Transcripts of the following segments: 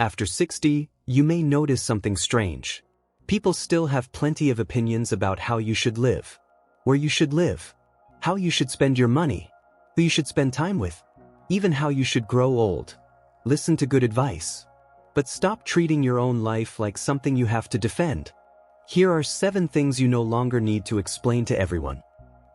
After 60, you may notice something strange. People still have plenty of opinions about how you should live, where you should live, how you should spend your money, who you should spend time with, even how you should grow old. Listen to good advice. But stop treating your own life like something you have to defend. Here are 7 things you no longer need to explain to everyone.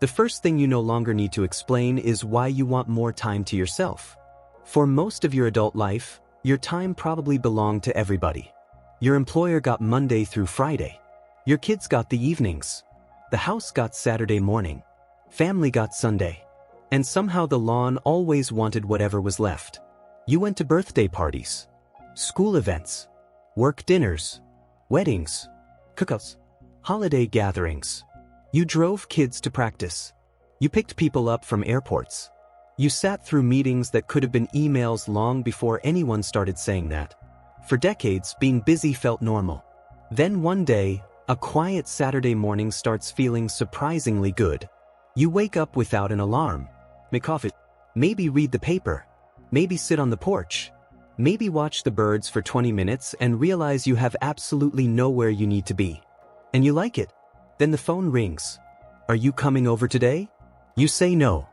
The first thing you no longer need to explain is why you want more time to yourself. For most of your adult life, your time probably belonged to everybody. Your employer got Monday through Friday. Your kids got the evenings. The house got Saturday morning. Family got Sunday. And somehow the lawn always wanted whatever was left. You went to birthday parties, school events, work dinners, weddings, cookouts, holiday gatherings. You drove kids to practice. You picked people up from airports. You sat through meetings that could have been emails long before anyone started saying that. For decades, being busy felt normal. Then one day, a quiet Saturday morning starts feeling surprisingly good. You wake up without an alarm, make coffee, maybe read the paper, maybe sit on the porch, maybe watch the birds for 20 minutes and realize you have absolutely nowhere you need to be. And you like it. Then the phone rings. Are you coming over today? You say no.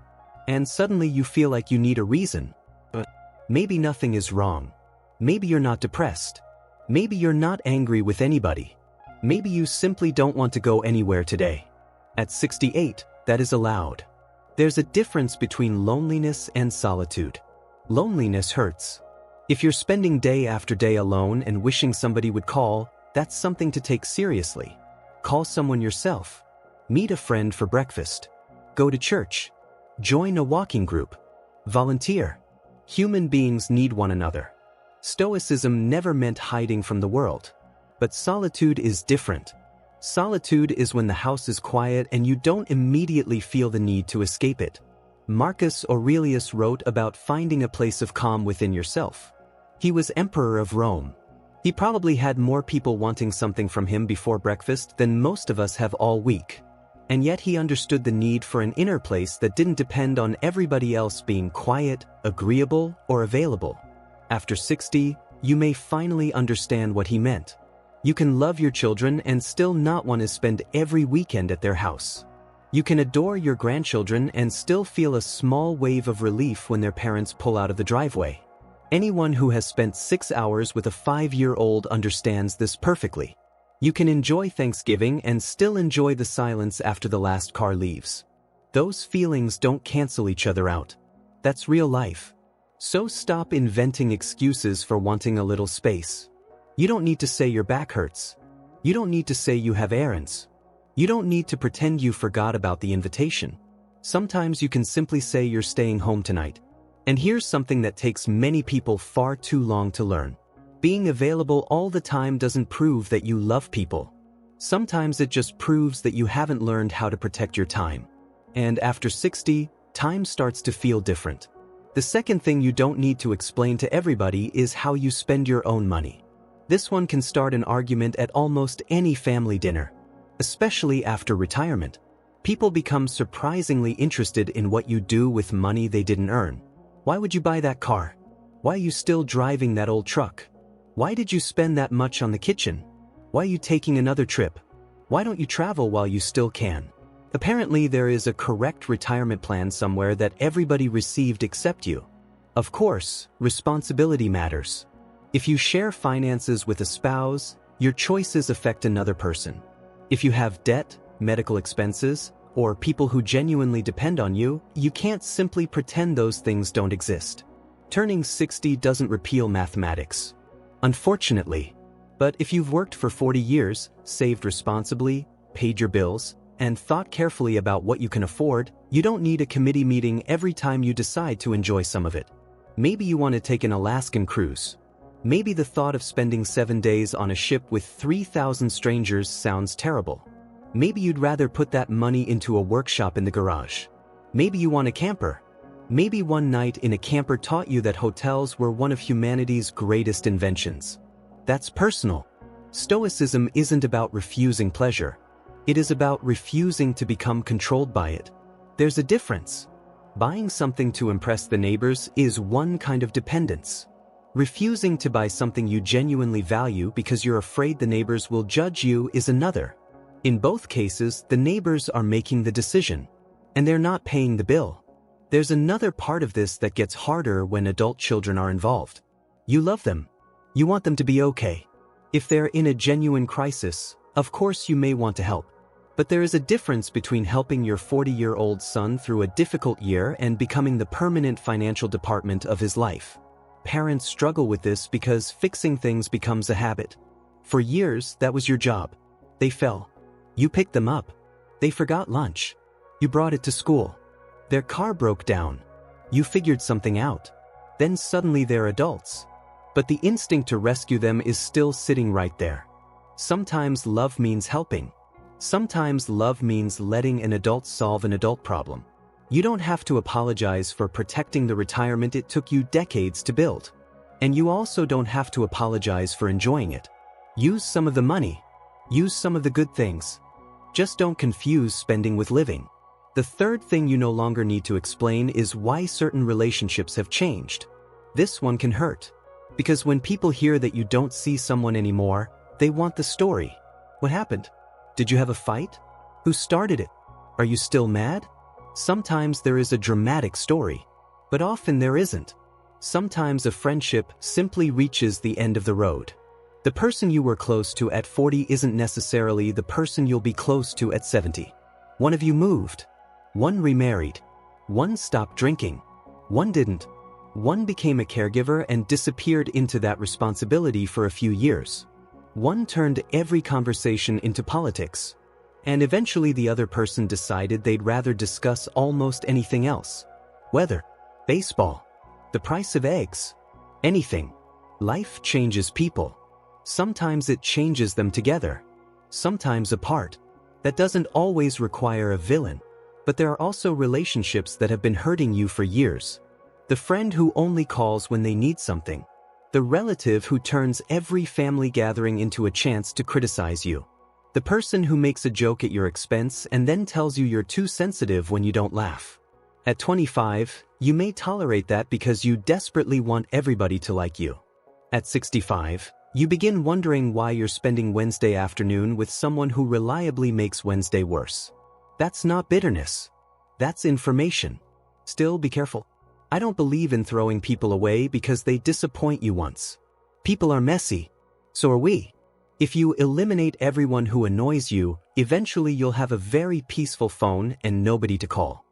And suddenly you feel like you need a reason. But maybe nothing is wrong. Maybe you're not depressed. Maybe you're not angry with anybody. Maybe you simply don't want to go anywhere today. At 68, that is allowed. There's a difference between loneliness and solitude. Loneliness hurts. If you're spending day after day alone and wishing somebody would call, that's something to take seriously. Call someone yourself. Meet a friend for breakfast. Go to church. Join a walking group. Volunteer. Human beings need one another. Stoicism never meant hiding from the world. But solitude is different. Solitude is when the house is quiet and you don't immediately feel the need to escape it. Marcus Aurelius wrote about finding a place of calm within yourself. He was emperor of Rome. He probably had more people wanting something from him before breakfast than most of us have all week. And yet he understood the need for an inner place that didn't depend on everybody else being quiet, agreeable, or available. After 60, you may finally understand what he meant. You can love your children and still not want to spend every weekend at their house. You can adore your grandchildren and still feel a small wave of relief when their parents pull out of the driveway. Anyone who has spent 6 hours with a 5-year-old understands this perfectly. You can enjoy Thanksgiving and still enjoy the silence after the last car leaves. Those feelings don't cancel each other out. That's real life. So stop inventing excuses for wanting a little space. You don't need to say your back hurts. You don't need to say you have errands. You don't need to pretend you forgot about the invitation. Sometimes you can simply say you're staying home tonight. And here's something that takes many people far too long to learn. Being available all the time doesn't prove that you love people. Sometimes it just proves that you haven't learned how to protect your time. And after 60, time starts to feel different. The second thing you don't need to explain to everybody is how you spend your own money. This one can start an argument at almost any family dinner. Especially after retirement. People become surprisingly interested in what you do with money they didn't earn. Why would you buy that car? Why are you still driving that old truck? Why did you spend that much on the kitchen? Why are you taking another trip? Why don't you travel while you still can? Apparently there is a correct retirement plan somewhere that everybody received except you. Of course, responsibility matters. If you share finances with a spouse, your choices affect another person. If you have debt, medical expenses, or people who genuinely depend on you, you can't simply pretend those things don't exist. Turning 60 doesn't repeal mathematics. Unfortunately. But if you've worked for 40 years, saved responsibly, paid your bills, and thought carefully about what you can afford, you don't need a committee meeting every time you decide to enjoy some of it. Maybe you want to take an Alaskan cruise. Maybe the thought of spending 7 days on a ship with 3,000 strangers sounds terrible. Maybe you'd rather put that money into a workshop in the garage. Maybe you want a camper. Maybe one night in a camper taught you that hotels were one of humanity's greatest inventions. That's personal. Stoicism isn't about refusing pleasure. It is about refusing to become controlled by it. There's a difference. Buying something to impress the neighbors is one kind of dependence. Refusing to buy something you genuinely value because you're afraid the neighbors will judge you is another. In both cases, the neighbors are making the decision, and they're not paying the bill. There's another part of this that gets harder when adult children are involved. You love them. You want them to be okay. If they're in a genuine crisis, of course you may want to help. But there is a difference between helping your 40-year-old son through a difficult year and becoming the permanent financial department of his life. Parents struggle with this because fixing things becomes a habit. For years, that was your job. They fell. You picked them up. They forgot lunch. You brought it to school. Their car broke down. You figured something out. Then suddenly they're adults. But the instinct to rescue them is still sitting right there. Sometimes love means helping. Sometimes love means letting an adult solve an adult problem. You don't have to apologize for protecting the retirement it took you decades to build. And you also don't have to apologize for enjoying it. Use some of the money. Use some of the good things. Just don't confuse spending with living. The third thing you no longer need to explain is why certain relationships have changed. This one can hurt. Because when people hear that you don't see someone anymore, they want the story. What happened? Did you have a fight? Who started it? Are you still mad? Sometimes there is a dramatic story, but often there isn't. Sometimes a friendship simply reaches the end of the road. The person you were close to at 40 isn't necessarily the person you'll be close to at 70. One of you moved. One remarried. One stopped drinking. One didn't. One became a caregiver and disappeared into that responsibility for a few years. One turned every conversation into politics. And eventually the other person decided they'd rather discuss almost anything else. Weather, baseball, the price of eggs, anything. Life changes people. Sometimes it changes them together, sometimes apart. That doesn't always require a villain, but there are also relationships that have been hurting you for years. The friend who only calls when they need something. The relative who turns every family gathering into a chance to criticize you. The person who makes a joke at your expense and then tells you you're too sensitive when you don't laugh. At 25, you may tolerate that because you desperately want everybody to like you. At 65, you begin wondering why you're spending Wednesday afternoon with someone who reliably makes Wednesday worse. That's not bitterness. That's information. Still, be careful. I don't believe in throwing people away because they disappoint you once. People are messy. So are we. If you eliminate everyone who annoys you, eventually you'll have a very peaceful phone and nobody to call.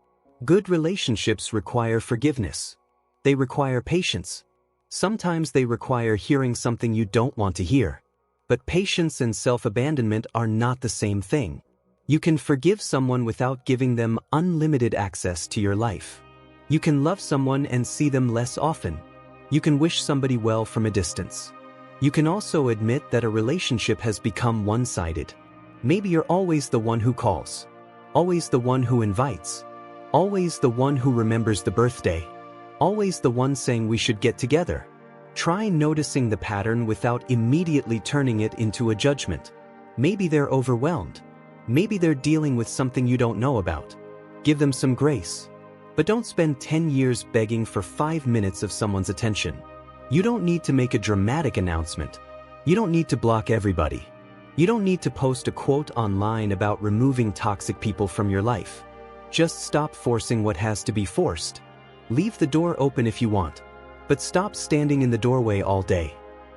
Good relationships require forgiveness. They require patience. Sometimes they require hearing something you don't want to hear. But patience and self-abandonment are not the same thing. You can forgive someone without giving them unlimited access to your life. You can love someone and see them less often. You can wish somebody well from a distance. You can also admit that a relationship has become one-sided. Maybe you're always the one who calls. Always the one who invites. Always the one who remembers the birthday. Always the one saying we should get together. Try noticing the pattern without immediately turning it into a judgment. Maybe they're overwhelmed. Maybe they're dealing with something you don't know about. Give them some grace. But don't spend 10 years begging for 5 minutes of someone's attention. You don't need to make a dramatic announcement. You don't need to block everybody. You don't need to post a quote online about removing toxic people from your life. Just stop forcing what has to be forced. Leave the door open if you want, but stop standing in the doorway all day.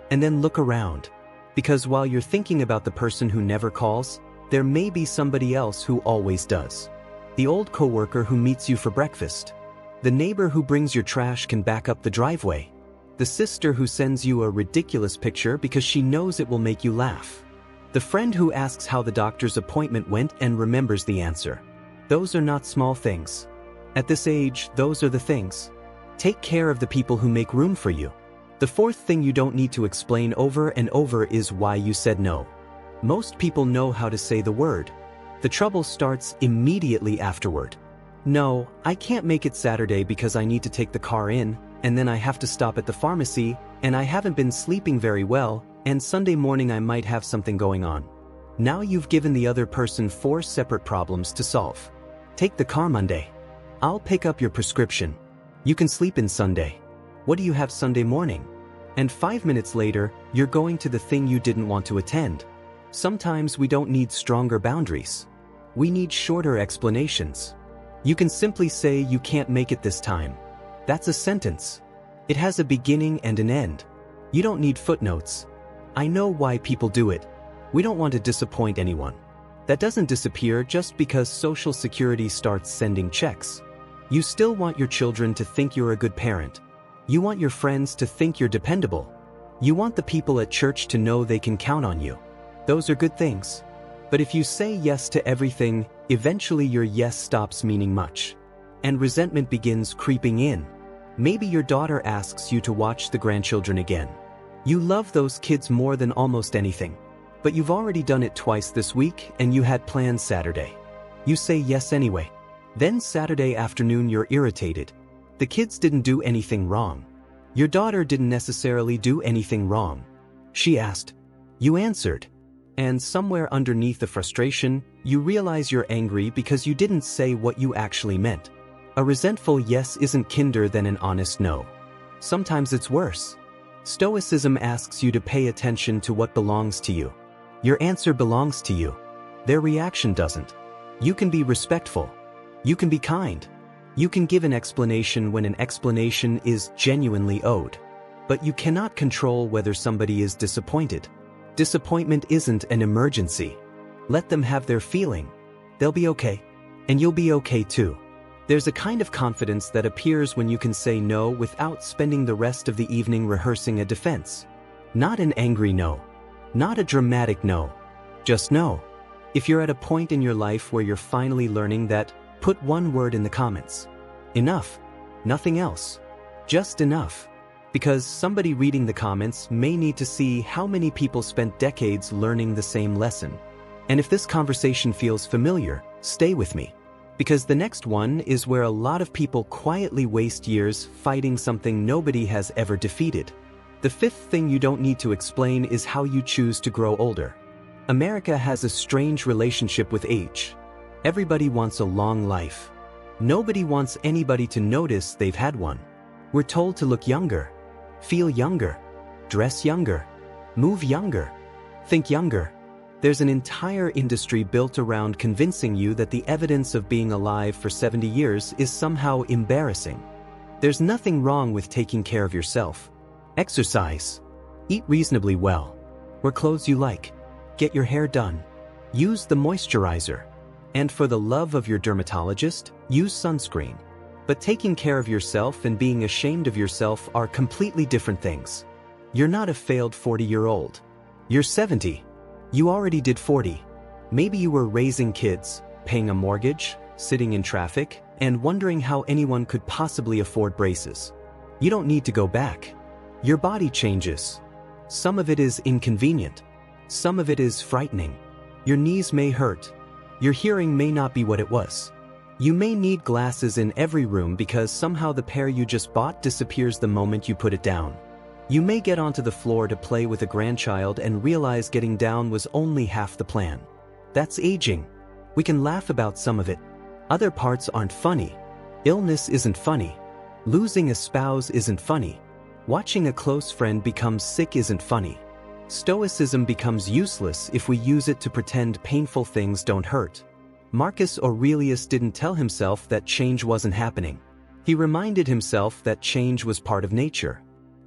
And then look around. Because while you're thinking about the person who never calls, there may be somebody else who always does. The old coworker who meets you for breakfast. The neighbor who brings your trash can back up the driveway. The sister who sends you a ridiculous picture because she knows it will make you laugh. The friend who asks how the doctor's appointment went and remembers the answer. Those are not small things. At this age, those are the things. Take care of the people who make room for you. The fourth thing you don't need to explain over and over is why you said no. Most people know how to say the word. The trouble starts immediately afterward. No, I can't make it Saturday because I need to take the car in, and then I have to stop at the pharmacy, and I haven't been sleeping very well, and Sunday morning I might have something going on. Now you've given the other person 4 separate problems to solve. Take the car Monday. I'll pick up your prescription. You can sleep in Sunday. What do you have Sunday morning? And 5 minutes later, you're going to the thing you didn't want to attend. Sometimes we don't need stronger boundaries. We need shorter explanations. You can simply say you can't make it this time. That's a sentence. It has a beginning and an end. You don't need footnotes. I know why people do it. We don't want to disappoint anyone. That doesn't disappear just because Social Security starts sending checks. You still want your children to think you're a good parent. You want your friends to think you're dependable. You want the people at church to know they can count on you. Those are good things. But if you say yes to everything, eventually your yes stops meaning much. And resentment begins creeping in. Maybe your daughter asks you to watch the grandchildren again. You love those kids more than almost anything. But you've already done it twice this week and you had plans Saturday. You say yes anyway. Then Saturday afternoon you're irritated. The kids didn't do anything wrong. Your daughter didn't necessarily do anything wrong. She asked. You answered. And somewhere underneath the frustration, you realize you're angry because you didn't say what you actually meant. A resentful yes isn't kinder than an honest no. Sometimes it's worse. Stoicism asks you to pay attention to what belongs to you. Your answer belongs to you. Their reaction doesn't. You can be respectful. You can be kind. You can give an explanation when an explanation is genuinely owed. But you cannot control whether somebody is disappointed. Disappointment isn't an emergency. Let them have their feeling. They'll be okay. And you'll be okay too. There's a kind of confidence that appears when you can say no without spending the rest of the evening rehearsing a defense. Not an angry no. Not a dramatic no. Just no. If you're at a point in your life where you're finally learning that, put one word in the comments. Enough. Nothing else. Just enough. Because somebody reading the comments may need to see how many people spent decades learning the same lesson. And if this conversation feels familiar, stay with me. Because the next one is where a lot of people quietly waste years fighting something nobody has ever defeated. The fifth thing you don't need to explain is how you choose to grow older. America has a strange relationship with age. Everybody wants a long life. Nobody wants anybody to notice they've had one. We're told to look younger, feel younger, dress younger, move younger, think younger. There's an entire industry built around convincing you that the evidence of being alive for 70 years is somehow embarrassing. There's nothing wrong with taking care of yourself. Exercise. Eat reasonably well. Wear clothes you like. Get your hair done. Use the moisturizer. And for the love of your dermatologist, use sunscreen. But taking care of yourself and being ashamed of yourself are completely different things. You're not a failed 40-year-old. You're 70. You already did 40. Maybe you were raising kids, paying a mortgage, sitting in traffic, and wondering how anyone could possibly afford braces. You don't need to go back. Your body changes. Some of it is inconvenient. Some of it is frightening. Your knees may hurt. Your hearing may not be what it was. You may need glasses in every room because somehow the pair you just bought disappears the moment you put it down. You may get onto the floor to play with a grandchild and realize getting down was only half the plan. That's aging. We can laugh about some of it. Other parts aren't funny. Illness isn't funny. Losing a spouse isn't funny. Watching a close friend become sick isn't funny. Stoicism becomes useless if we use it to pretend painful things don't hurt. Marcus Aurelius didn't tell himself that change wasn't happening. He reminded himself that change was part of nature.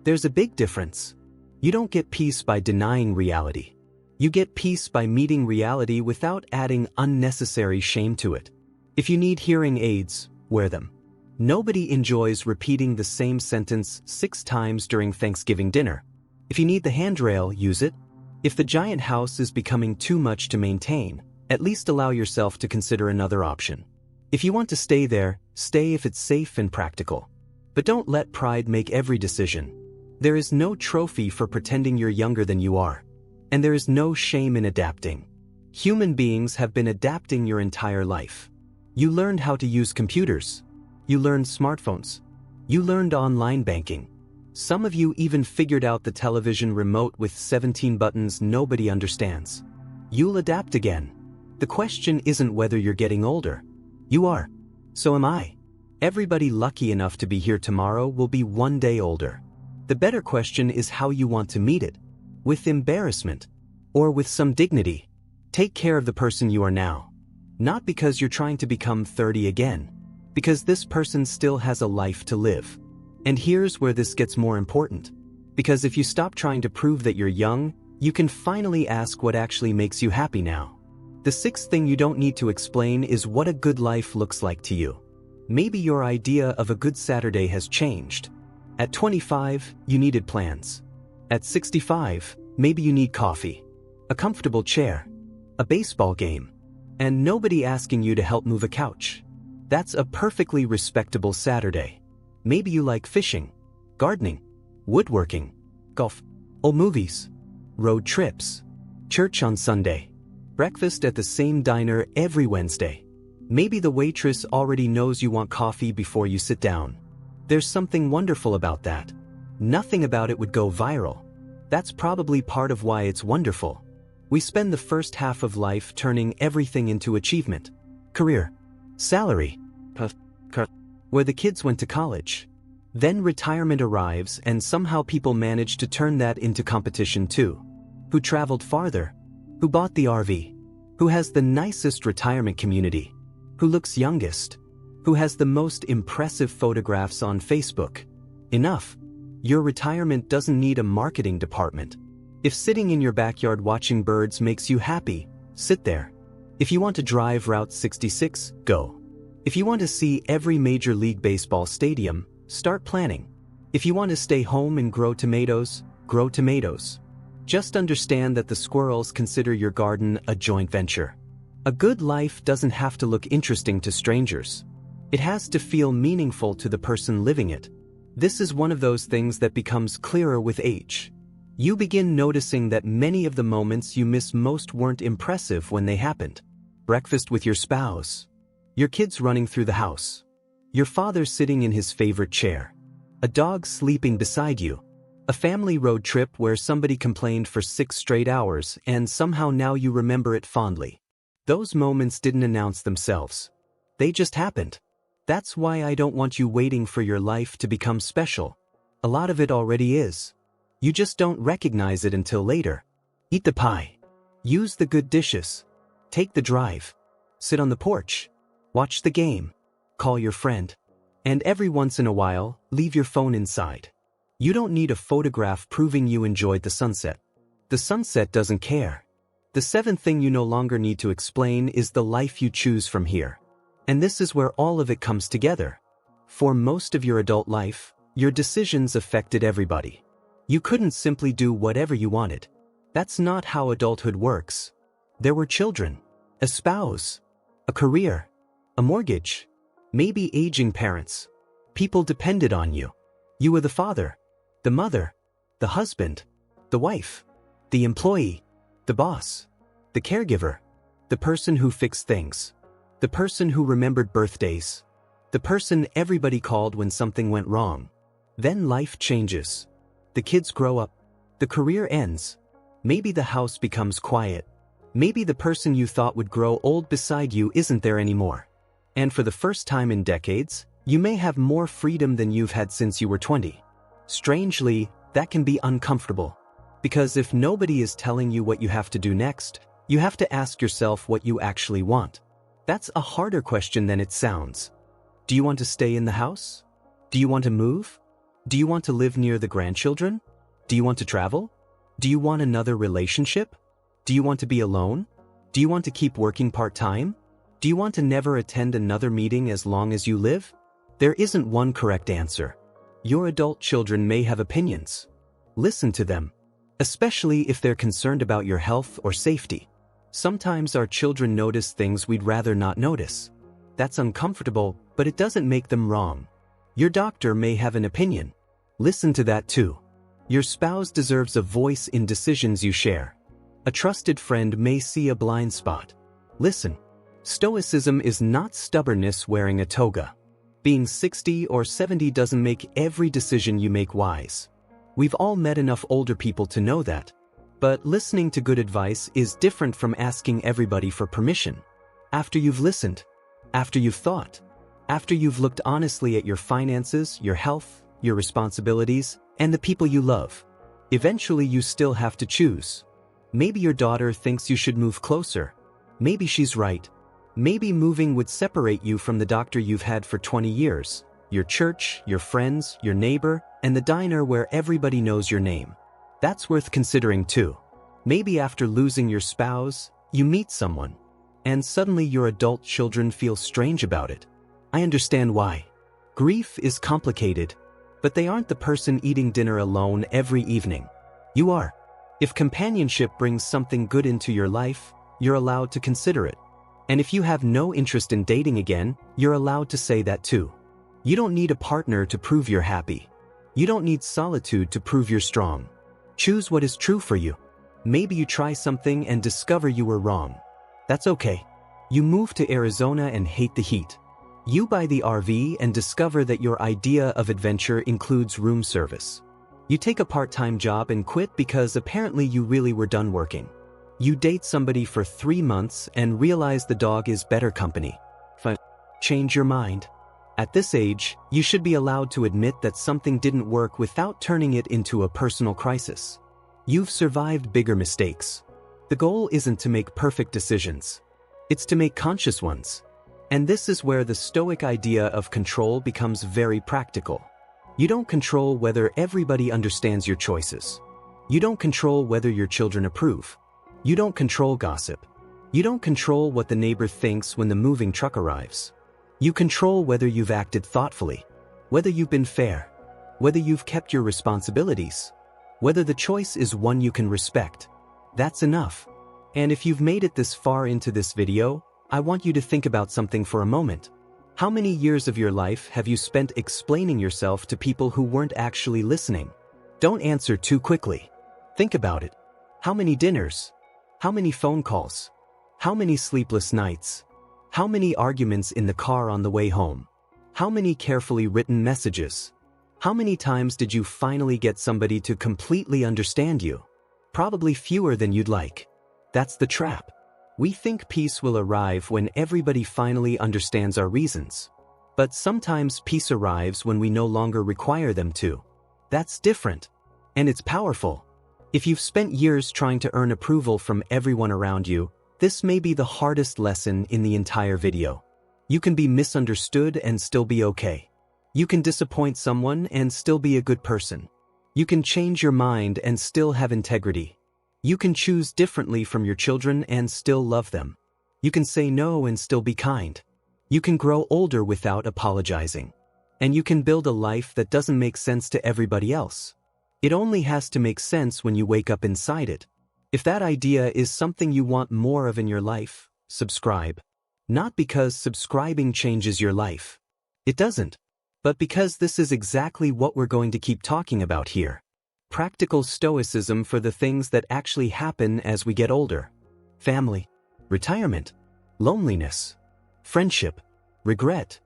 There's a big difference. You don't get peace by denying reality. You get peace by meeting reality without adding unnecessary shame to it. If you need hearing aids, wear them. Nobody enjoys repeating the same sentence 6 times during Thanksgiving dinner. If you need the handrail, use it. If the giant house is becoming too much to maintain, at least allow yourself to consider another option. If you want to stay there, stay if it's safe and practical. But don't let pride make every decision. There is no trophy for pretending you're younger than you are. And there is no shame in adapting. Human beings have been adapting your entire life. You learned how to use computers. You learned smartphones. You learned online banking. Some of you even figured out the television remote with 17 buttons nobody understands. You'll adapt again. The question isn't whether you're getting older. You are. So am I. Everybody lucky enough to be here tomorrow will be one day older. The better question is how you want to meet it. With embarrassment, or with some dignity. Take care of the person you are now. Not because you're trying to become 30 again, because this person still has a life to live. And here's where this gets more important. Because if you stop trying to prove that you're young, you can finally ask what actually makes you happy now. The sixth thing you don't need to explain is what a good life looks like to you. Maybe your idea of a good Saturday has changed. At 25, you needed plans. At 65, maybe you need coffee, a comfortable chair, a baseball game, and nobody asking you to help move a couch. That's a perfectly respectable Saturday. Maybe you like fishing, gardening, woodworking, golf, old movies, road trips, church on Sunday, breakfast at the same diner every Wednesday. Maybe the waitress already knows you want coffee before you sit down. There's something wonderful about that. Nothing about it would go viral. That's probably part of why it's wonderful. We spend the first half of life turning everything into achievement, career, salary, where the kids went to college. Then retirement arrives and somehow people manage to turn that into competition too. Who traveled farther? Who bought the RV? Who has the nicest retirement community? Who looks youngest? Who has the most impressive photographs on Facebook? Enough. Your retirement doesn't need a marketing department. If sitting in your backyard watching birds makes you happy, sit there. If you want to drive Route 66, go. If you want to see every Major League Baseball stadium, start planning. If you want to stay home and grow tomatoes, grow tomatoes. Just understand that the squirrels consider your garden a joint venture. A good life doesn't have to look interesting to strangers. It has to feel meaningful to the person living it. This is one of those things that becomes clearer with age. You begin noticing that many of the moments you miss most weren't impressive when they happened. Breakfast with your spouse. Your kids running through the house. Your father sitting in his favorite chair. A dog sleeping beside you. A family road trip where somebody complained for 6 straight hours and somehow now you remember it fondly. Those moments didn't announce themselves. They just happened. That's why I don't want you waiting for your life to become special. A lot of it already is. You just don't recognize it until later. Eat the pie. Use the good dishes. Take the drive. Sit on the porch. Watch the game. Call your friend. And every once in a while, leave your phone inside. You don't need a photograph proving you enjoyed the sunset. The sunset doesn't care. The seventh thing you no longer need to explain is the life you choose from here. And this is where all of it comes together. For most of your adult life, your decisions affected everybody. You couldn't simply do whatever you wanted. That's not how adulthood works. There were children, a spouse, a career, a mortgage, maybe aging parents. People depended on you. You were the father, the mother, the husband, the wife, the employee, the boss, the caregiver, the person who fixed things, the person who remembered birthdays, the person everybody called when something went wrong. Then life changes. The kids grow up. The career ends. Maybe the house becomes quiet. Maybe the person you thought would grow old beside you isn't there anymore. And for the first time in decades, you may have more freedom than you've had since you were 20. Strangely, that can be uncomfortable. Because if nobody is telling you what you have to do next, you have to ask yourself what you actually want. That's a harder question than it sounds. Do you want to stay in the house? Do you want to move? Do you want to live near the grandchildren? Do you want to travel? Do you want another relationship? Do you want to be alone? Do you want to keep working part-time? Do you want to never attend another meeting as long as you live? There isn't one correct answer. Your adult children may have opinions. Listen to them, especially if they're concerned about your health or safety. Sometimes our children notice things we'd rather not notice. That's uncomfortable, but it doesn't make them wrong. Your doctor may have an opinion. Listen to that too. Your spouse deserves a voice in decisions you share. A trusted friend may see a blind spot. Listen. Stoicism is not stubbornness wearing a toga. Being 60 or 70 doesn't make every decision you make wise. We've all met enough older people to know that. But listening to good advice is different from asking everybody for permission. After you've listened, after you've thought, after you've looked honestly at your finances, your health, your responsibilities, and the people you love. Eventually you still have to choose. Maybe your daughter thinks you should move closer. Maybe she's right. Maybe moving would separate you from the doctor you've had for 20 years, your church, your friends, your neighbor, and the diner where everybody knows your name. That's worth considering too. Maybe after losing your spouse, you meet someone, and suddenly your adult children feel strange about it. I understand why. Grief is complicated, but they aren't the person eating dinner alone every evening. You are. If companionship brings something good into your life, you're allowed to consider it. And if you have no interest in dating again, you're allowed to say that too. You don't need a partner to prove you're happy. You don't need solitude to prove you're strong. Choose what is true for you. Maybe you try something and discover you were wrong. That's okay. You move to Arizona and hate the heat. You buy the RV and discover that your idea of adventure includes room service. You take a part-time job and quit because apparently you really were done working. You date somebody for 3 months and realize the dog is better company. Change your mind. At this age, you should be allowed to admit that something didn't work without turning it into a personal crisis. You've survived bigger mistakes. The goal isn't to make perfect decisions. It's to make conscious ones. And this is where the Stoic idea of control becomes very practical. You don't control whether everybody understands your choices. You don't control whether your children approve. You don't control gossip. You don't control what the neighbor thinks when the moving truck arrives. You control whether you've acted thoughtfully, whether you've been fair, whether you've kept your responsibilities, whether the choice is one you can respect. That's enough. And if you've made it this far into this video, I want you to think about something for a moment. How many years of your life have you spent explaining yourself to people who weren't actually listening? Don't answer too quickly. Think about it. How many dinners? How many phone calls? How many sleepless nights? How many arguments in the car on the way home? How many carefully written messages? How many times did you finally get somebody to completely understand you? Probably fewer than you'd like. That's the trap. We think peace will arrive when everybody finally understands our reasons. But sometimes peace arrives when we no longer require them to. That's different. And it's powerful. If you've spent years trying to earn approval from everyone around you, this may be the hardest lesson in the entire video. You can be misunderstood and still be okay. You can disappoint someone and still be a good person. You can change your mind and still have integrity. You can choose differently from your children and still love them. You can say no and still be kind. You can grow older without apologizing. And you can build a life that doesn't make sense to everybody else. It only has to make sense when you wake up inside it. If that idea is something you want more of in your life, subscribe. Not because subscribing changes your life. It doesn't. But because this is exactly what we're going to keep talking about here. Practical Stoicism for the things that actually happen as we get older. Family, retirement, loneliness, friendship, regret,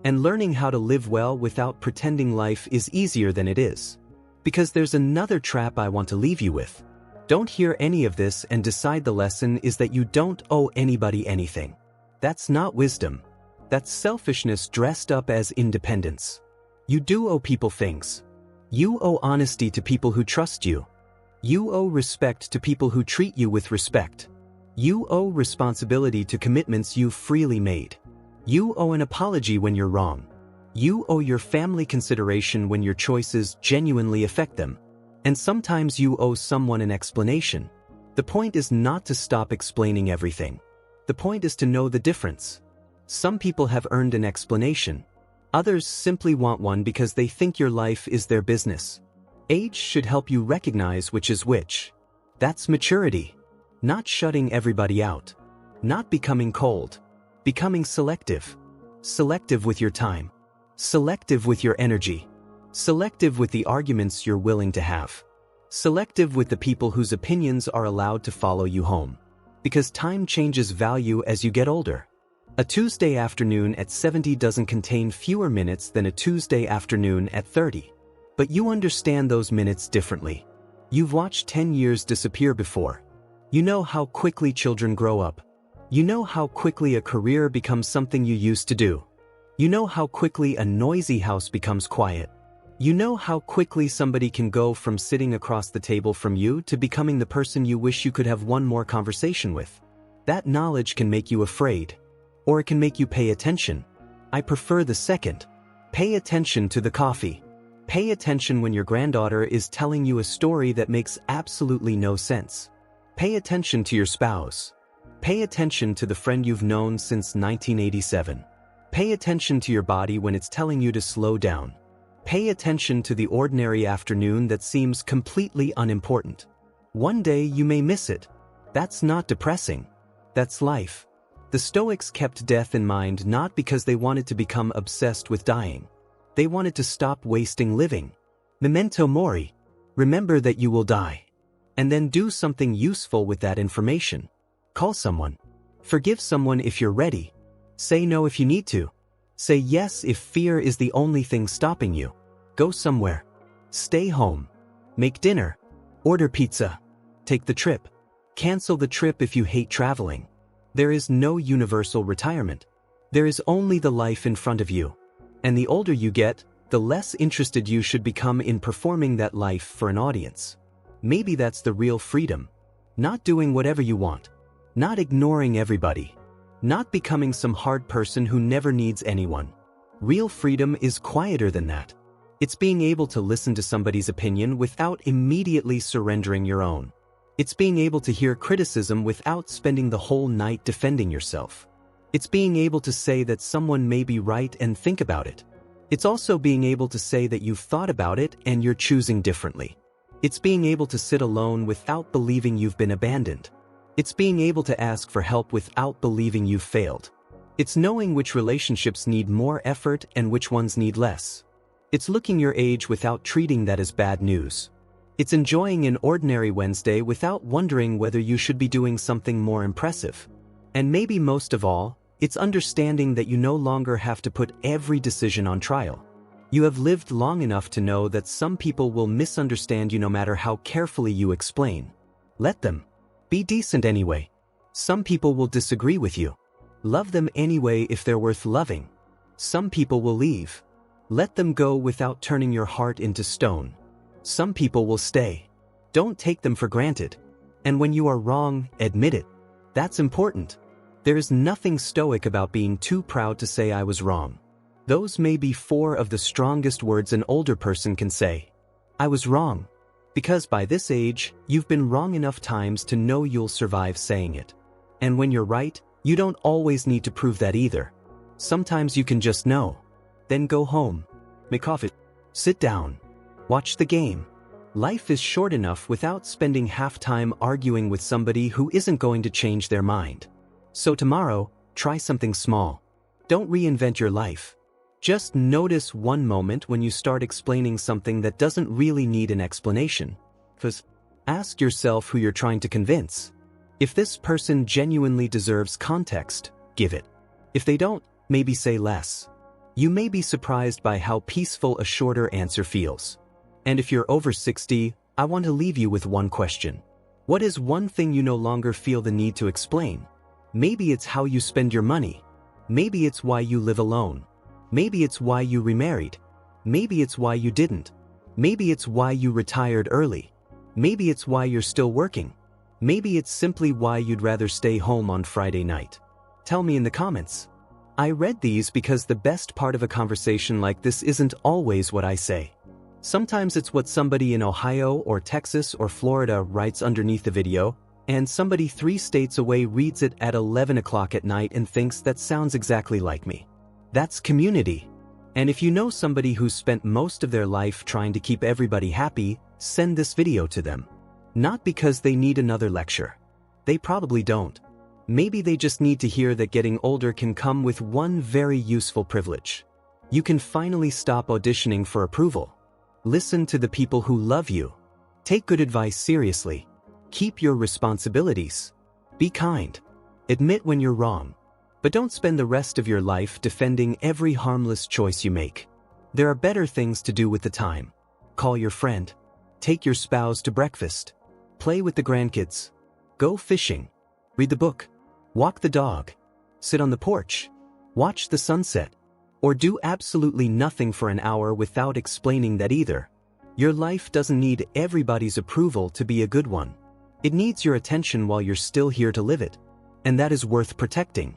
and learning how to live well without pretending life is easier than it is. Because there's another trap I want to leave you with. Don't hear any of this and decide the lesson is that you don't owe anybody anything. That's not wisdom. That's selfishness dressed up as independence. You do owe people things. You owe honesty to people who trust you. You owe respect to people who treat you with respect. You owe responsibility to commitments you've freely made. You owe an apology when you're wrong. You owe your family consideration when your choices genuinely affect them. And sometimes you owe someone an explanation. The point is not to stop explaining everything. The point is to know the difference. Some people have earned an explanation. Others simply want one because they think your life is their business. Age should help you recognize which is which. That's maturity. Not shutting everybody out. Not becoming cold. Becoming selective. Selective with your time. Selective with your energy. Selective with the arguments you're willing to have. Selective with the people whose opinions are allowed to follow you home. Because time changes value as you get older. A Tuesday afternoon at 70 doesn't contain fewer minutes than a Tuesday afternoon at 30. But you understand those minutes differently. You've watched 10 years disappear before. You know how quickly children grow up. You know how quickly a career becomes something you used to do. You know how quickly a noisy house becomes quiet. You know how quickly somebody can go from sitting across the table from you to becoming the person you wish you could have one more conversation with. That knowledge can make you afraid, or it can make you pay attention. I prefer the second. Pay attention to the coffee. Pay attention when your granddaughter is telling you a story that makes absolutely no sense. Pay attention to your spouse. Pay attention to the friend you've known since 1987. Pay attention to your body when it's telling you to slow down. Pay attention to the ordinary afternoon that seems completely unimportant. One day you may miss it. That's not depressing. That's life. The Stoics kept death in mind not because they wanted to become obsessed with dying. They wanted to stop wasting living. Memento mori. Remember that you will die. And then do something useful with that information. Call someone. Forgive someone if you're ready. Say no if you need to. Say yes if fear is the only thing stopping you. Go somewhere. Stay home. Make dinner. Order pizza. Take the trip. Cancel the trip if you hate traveling. There is no universal retirement. There is only the life in front of you. And the older you get, the less interested you should become in performing that life for an audience. Maybe that's the real freedom. Not doing whatever you want. Not ignoring everybody. Not becoming some hard person who never needs anyone. Real freedom is quieter than that. It's being able to listen to somebody's opinion without immediately surrendering your own. It's being able to hear criticism without spending the whole night defending yourself. It's being able to say that someone may be right and think about it. It's also being able to say that you've thought about it and you're choosing differently. It's being able to sit alone without believing you've been abandoned. It's being able to ask for help without believing you've failed. It's knowing which relationships need more effort and which ones need less. It's looking your age without treating that as bad news. It's enjoying an ordinary Wednesday without wondering whether you should be doing something more impressive. And maybe most of all, it's understanding that you no longer have to put every decision on trial. You have lived long enough to know that some people will misunderstand you no matter how carefully you explain. Let them. Be decent anyway. Some people will disagree with you. Love them anyway if they're worth loving. Some people will leave. Let them go without turning your heart into stone. Some people will stay. Don't take them for granted. And when you are wrong, admit it. That's important. There is nothing stoic about being too proud to say I was wrong. Those may be 4 of the strongest words an older person can say. I was wrong. Because by this age, you've been wrong enough times to know you'll survive saying it. And when you're right, you don't always need to prove that either. Sometimes you can just know. Then go home. Make coffee. Sit down. Watch the game. Life is short enough without spending half time arguing with somebody who isn't going to change their mind. So tomorrow, try something small. Don't reinvent your life. Just notice one moment when you start explaining something that doesn't really need an explanation. First, ask yourself who you're trying to convince. If this person genuinely deserves context, give it. If they don't, maybe say less. You may be surprised by how peaceful a shorter answer feels. And if you're over 60, I want to leave you with one question. What is one thing you no longer feel the need to explain? Maybe it's how you spend your money. Maybe it's why you live alone. Maybe it's why you remarried. Maybe it's why you didn't. Maybe it's why you retired early. Maybe it's why you're still working. Maybe it's simply why you'd rather stay home on Friday night. Tell me in the comments. I read these because the best part of a conversation like this isn't always what I say. Sometimes it's what somebody in Ohio or Texas or Florida writes underneath the video, and somebody 3 states away reads it at 11 o'clock at night and thinks that sounds exactly like me. That's community. And if you know somebody who's spent most of their life trying to keep everybody happy, send this video to them. Not because they need another lecture. They probably don't. Maybe they just need to hear that getting older can come with one very useful privilege. You can finally stop auditioning for approval. Listen to the people who love you. Take good advice seriously. Keep your responsibilities. Be kind. Admit when you're wrong. But don't spend the rest of your life defending every harmless choice you make. There are better things to do with the time. Call your friend. Take your spouse to breakfast. Play with the grandkids. Go fishing. Read the book. Walk the dog. Sit on the porch. Watch the sunset. Or do absolutely nothing for an hour without explaining that either. Your life doesn't need everybody's approval to be a good one. It needs your attention while you're still here to live it. And that is worth protecting.